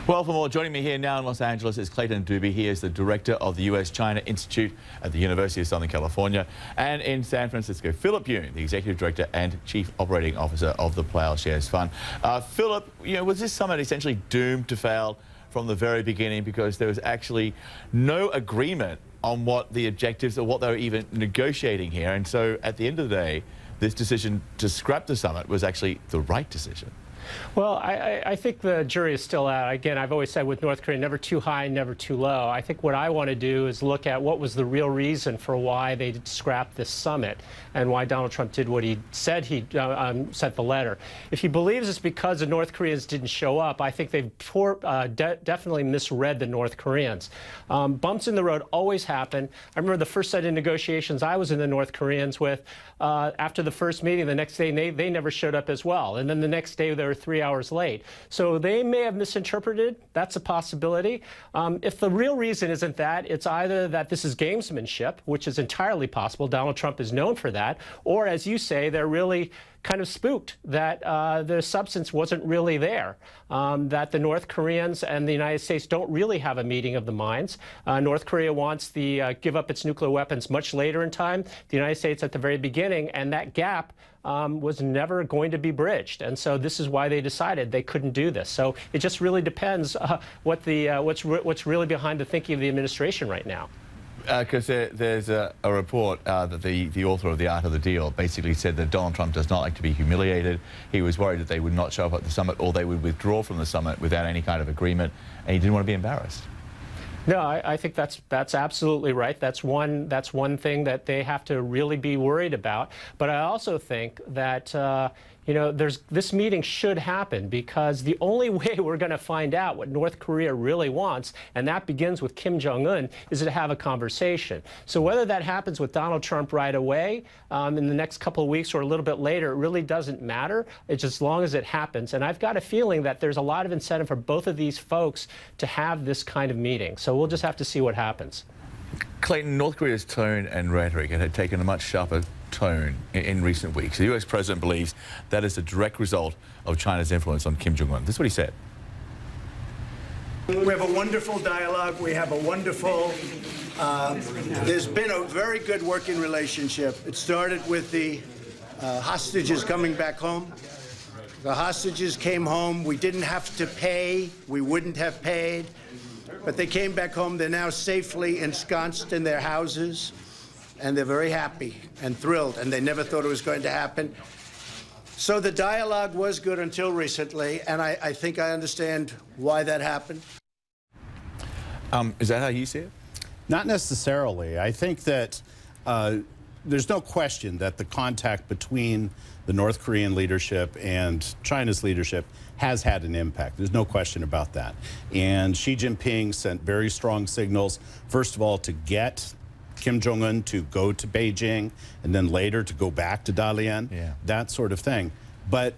Well, for more, joining me here now in Los Angeles is Clayton Dubey. He is the director of the U.S.-China Institute at the University of Southern California. And in San Francisco, Philip Yoon, the executive director and chief operating officer of the Ploughshares Fund. Philip, was this summit essentially doomed to fail from the very beginning because there was actually no agreement on what the objectives or what they were even negotiating here? And so at the end of the day, this decision to scrap the summit was actually the right decision. Well, I think the jury is still out. Again, I've always said with North Korea, never too high, never too low. I think what I want to do is look at what was the real reason for why they scrapped this summit and why Donald Trump did what he said he sent the letter. If he believes it's because the North Koreans didn't show up, I think they've definitely misread the North Koreans. Bumps in the road always happen. I remember the first set of negotiations I was in the North Koreans with. After the first meeting, the next day they never showed up as well. And then the next day they were 3 hours late. So they may have misinterpreted. That's a possibility. If the real reason isn't that, it's either that this is gamesmanship, which is entirely possible. Donald Trump is known for that. Or, as you say, they're really kind of spooked that the substance wasn't really there, that the North Koreans and the United States don't really have a meeting of the minds. North Korea wants to give up its nuclear weapons much later in time, the United States at the very beginning, and that gap was never going to be bridged. And so this is why they decided they couldn't do this. So it just really depends what's really behind the thinking of the administration right now. Because there's a report that the author of The Art of the Deal basically said that Donald Trump does not like to be humiliated. He was worried that they would not show up at the summit or they would withdraw from the summit without any kind of agreement, and he didn't want to be embarrassed. No, I think that's absolutely right. That's one thing that they have to really be worried about. But I also think that this meeting should happen because the only way we're going to find out what North Korea really wants, and that begins with Kim Jong-un, is to have a conversation. So whether that happens with Donald Trump right away in the next couple of weeks or a little bit later, it really doesn't matter. It's just as long as it happens. And I've got a feeling that there's a lot of incentive for both of these folks to have this kind of meeting. So we'll just have to see what happens. Clayton, North Korea's tone and rhetoric had taken a much sharper tone in recent weeks. The U.S. president believes that is a direct result of China's influence on Kim Jong-un. This is what he said. We have a wonderful dialogue. We have a wonderful, there's been a very good working relationship. It started with the hostages coming back home. The hostages came home. We didn't have to pay. We wouldn't have paid. But they came back home. They're now safely ensconced in their houses. And they're very happy and thrilled, and they never thought it was going to happen. So the dialogue was good until recently, and I think I understand why that happened. Is that how you see it? Not necessarily. I think that there's no question that the contact between the North Korean leadership and China's leadership has had an impact. There's no question about that. And Xi Jinping sent very strong signals, first of all, to get Kim Jong-un to go to Beijing and then later to go back to Dalian, that sort of thing. But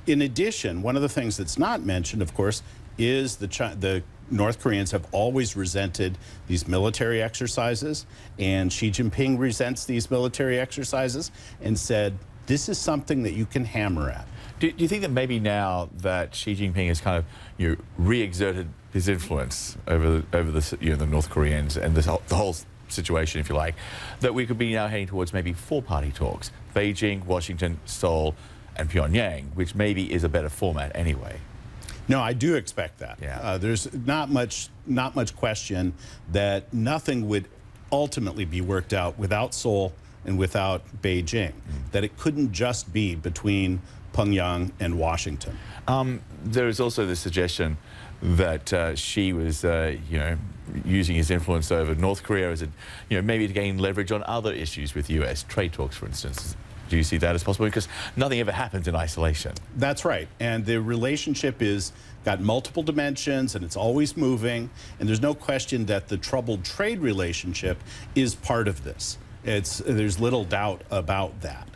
in addition, one of the things that's not mentioned, of course, is the North Koreans have always resented these military exercises, and Xi Jinping resents these military exercises and said, this is something that you can hammer at. Do you think that maybe now that Xi Jinping has kind of re-exerted his influence over the North Koreans and the whole situation, if you like, that we could be now heading towards maybe four-party talks, Beijing, Washington, Seoul, and Pyongyang, which maybe is a better format anyway? No, I do expect that. Yeah. There's not much question that nothing would ultimately be worked out without Seoul and without Beijing, that it couldn't just be between Pyongyang and Washington. There is also the suggestion that Xi was, using his influence over North Korea as maybe to gain leverage on other issues with U.S. trade talks, for instance. Do you see that as possible? Because nothing ever happens in isolation. That's right. And the relationship is got multiple dimensions, and it's always moving. And there's no question that the troubled trade relationship is part of this. There's little doubt about that.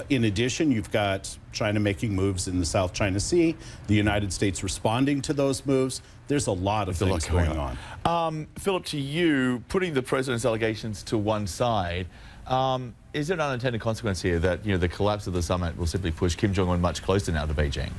In addition, you've got China making moves in the South China Sea, the United States responding to those moves. There's a lot of things going on. Philip, to you, putting the president's allegations to one side, is there an unintended consequence here that the collapse of the summit will simply push Kim Jong-un much closer now to Beijing?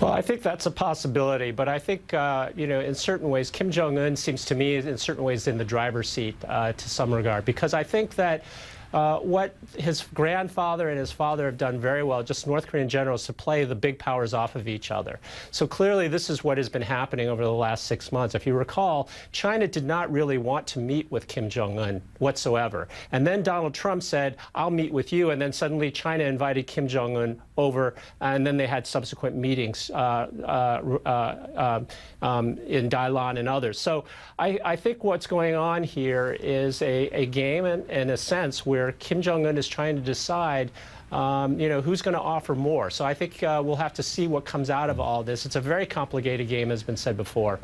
Well, I think that's a possibility, but I think, in certain ways, Kim Jong-un seems to me, in certain ways, in the driver's seat to some regard, because I think that what his grandfather and his father have done very well, just North Korea in general, is to play the big powers off of each other. So clearly this is what has been happening over the last 6 months. If you recall, China did not really want to meet with Kim Jong-un whatsoever. And then Donald Trump said, I'll meet with you. And then suddenly China invited Kim Jong-un over, and then they had subsequent meetings in Dailan and others. So I think what's going on here is a game, in a sense, where Kim Jong-un is trying to decide, who's going to offer more. So I think we'll have to see what comes out of all this. It's a very complicated game, as has been said before.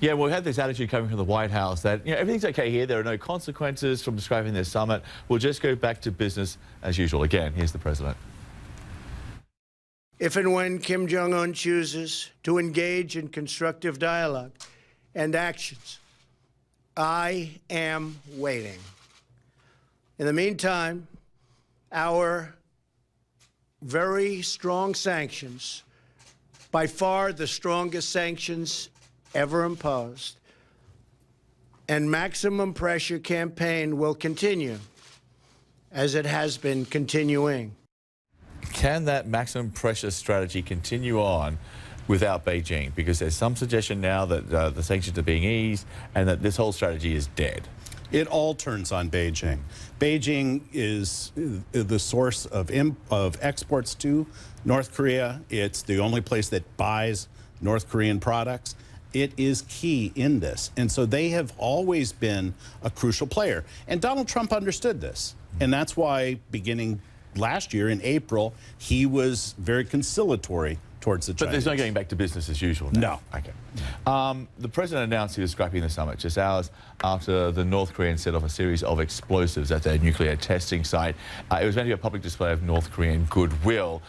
Yeah, well, we had this attitude coming from the White House that everything's okay here. There are no consequences from describing this summit. We'll just go back to business as usual. Again, here's the president. If and when Kim Jong-un chooses to engage in constructive dialogue and actions, I am waiting. In the meantime, our very strong sanctions, by far the strongest sanctions ever imposed, and maximum pressure campaign will continue, as it has been continuing. Can that maximum pressure strategy continue on without Beijing? Because there's some suggestion now that the sanctions are being eased and that this whole strategy is dead. It all turns on Beijing. Beijing is the source of exports to North Korea. It's the only place that buys North Korean products. It is key in this. And so they have always been a crucial player. And Donald Trump understood this. And that's why beginning last year in April, he was very conciliatory towards the Chinese. But there's no going back to business as usual now. No. Okay. The president announced he was scrapping the summit just hours after the North Koreans set off a series of explosives at their nuclear testing site. It was meant to be a public display of North Korean goodwill.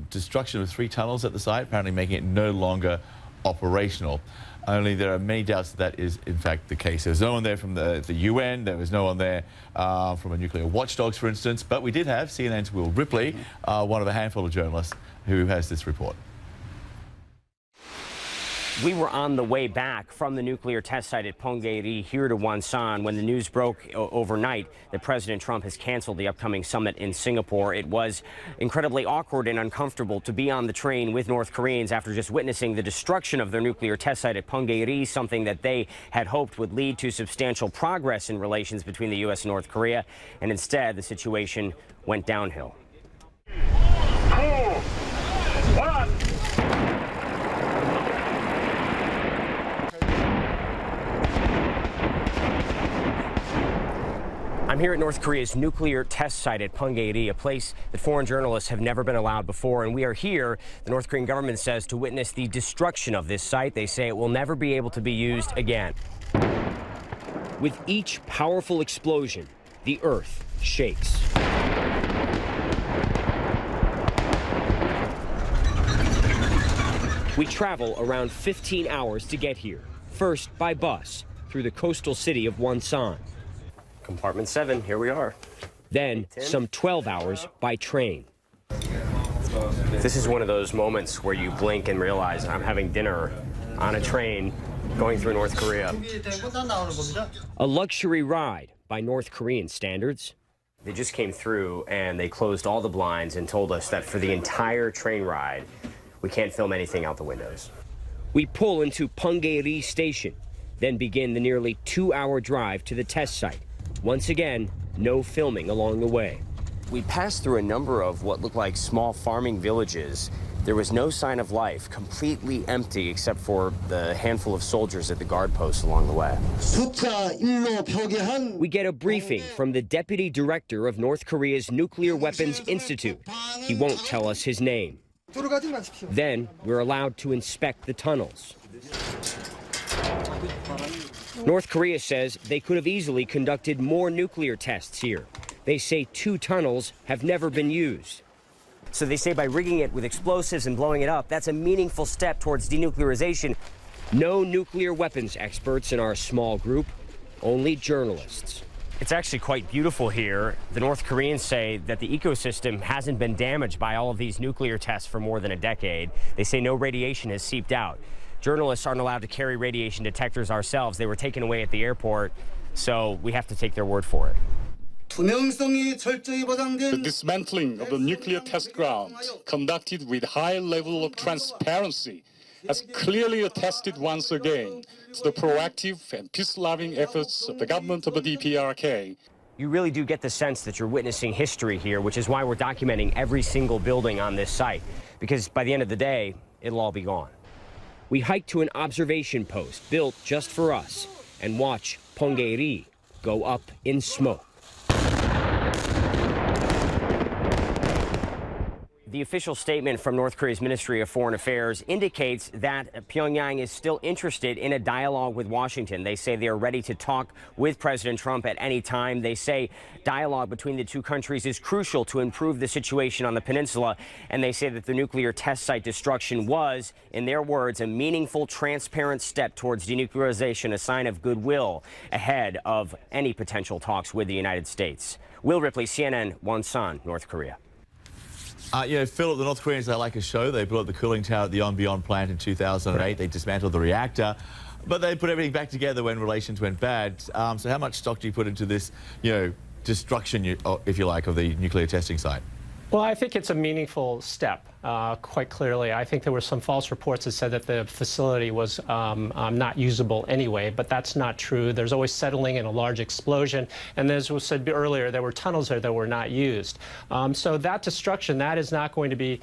Destruction of 3 tunnels at the site, apparently making it no longer operational. Only there are many doubts that is in fact the case. There was no one there from the UN, there was no one there from a nuclear watchdogs, for instance, but we did have CNN's Will Ripley, one of a handful of journalists, who has this report. We were on the way back from the nuclear test site at Punggye-ri here to Wonsan when the news broke overnight that President Trump has canceled the upcoming summit in Singapore. It was incredibly awkward and uncomfortable to be on the train with North Koreans after just witnessing the destruction of their nuclear test site at Punggye-ri, something that they had hoped would lead to substantial progress in relations between the U.S. and North Korea. And instead, the situation went downhill. 2, 1. I'm here at North Korea's nuclear test site at Punggye-ri, a place that foreign journalists have never been allowed before. And we are here, the North Korean government says, to witness the destruction of this site. They say it will never be able to be used again. With each powerful explosion, the earth shakes. We travel around 15 hours to get here. First by bus through the coastal city of Wonsan. Compartment 7, here we are. Then some 12 hours by train. This is one of those moments where you blink and realize I'm having dinner on a train going through North Korea. A luxury ride by North Korean standards. They just came through and they closed all the blinds and told us that for the entire train ride, we can't film anything out the windows. We pull into Punggye-ri station, then begin the nearly 2-hour drive to the test site. Once again, no filming along the way. We passed through a number of what looked like small farming villages. There was no sign of life, completely empty except for the handful of soldiers at the guard posts along the way. We get a briefing from the deputy director of North Korea's Nuclear Weapons Institute. He won't tell us his name. Then we're allowed to inspect the tunnels. North Korea says they could have easily conducted more nuclear tests here. They say 2 tunnels have never been used. So they say by rigging it with explosives and blowing it up, that's a meaningful step towards denuclearization. No nuclear weapons experts in our small group, only journalists. It's actually quite beautiful here. The North Koreans say that the ecosystem hasn't been damaged by all of these nuclear tests for more than a decade. They say no radiation has seeped out. Journalists aren't allowed to carry radiation detectors ourselves. They were taken away at the airport, so we have to take their word for it. The dismantling of the nuclear test ground, conducted with high level of transparency, has clearly attested once again to the proactive and peace-loving efforts of the government of the DPRK. You really do get the sense that you're witnessing history here, which is why we're documenting every single building on this site, because by the end of the day, it'll all be gone. We hike to an observation post built just for us and watch Pongeri go up in smoke. The official statement from North Korea's Ministry of Foreign Affairs indicates that Pyongyang is still interested in a dialogue with Washington. They say they are ready to talk with President Trump at any time. They say dialogue between the two countries is crucial to improve the situation on the peninsula. And they say that the nuclear test site destruction was, in their words, a meaningful, transparent step towards denuclearization, a sign of goodwill ahead of any potential talks with the United States. Will Ripley, CNN, Wonsan, North Korea. Philip, the North Koreans, they like a show. They blew up the cooling tower at the Yonbyon plant in 2008. Right. They dismantled the reactor. But they put everything back together when relations went bad. So how much stock do you put into this, destruction, if you like, of the nuclear testing site? Well, I think it's a meaningful step, quite clearly. I think there were some false reports that said that the facility was not usable anyway, but that's not true. There's always settling in a large explosion, and as was said earlier, there were tunnels there that were not used. So that destruction, that is not going to be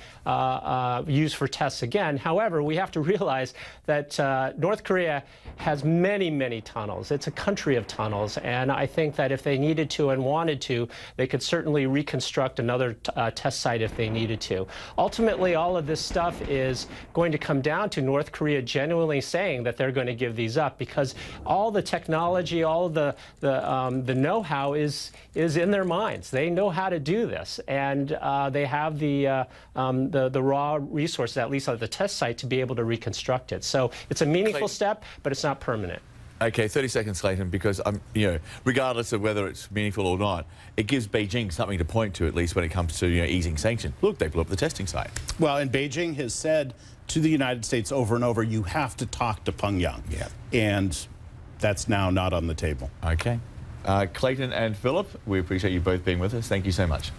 used for tests again. However, we have to realize that North Korea has many, many tunnels. It's a country of tunnels, and I think that if they needed to and wanted to, they could certainly reconstruct another test site if they needed to. Ultimately, all of this stuff is going to come down to North Korea genuinely saying that they're going to give these up, because all the technology, all the know-how is in their minds. They know how to do this, and they have the raw resources, at least at the test site, to be able to reconstruct it. So it's a meaningful step, but it's not permanent. Okay, 30 seconds, Clayton, because regardless of whether it's meaningful or not, it gives Beijing something to point to, at least when it comes to easing sanctions. Look, they blew up the testing site. Well, and Beijing has said to the United States over and over, you have to talk to Pyongyang. Yeah. And that's now not on the table. Okay. Clayton and Philip, we appreciate you both being with us. Thank you so much.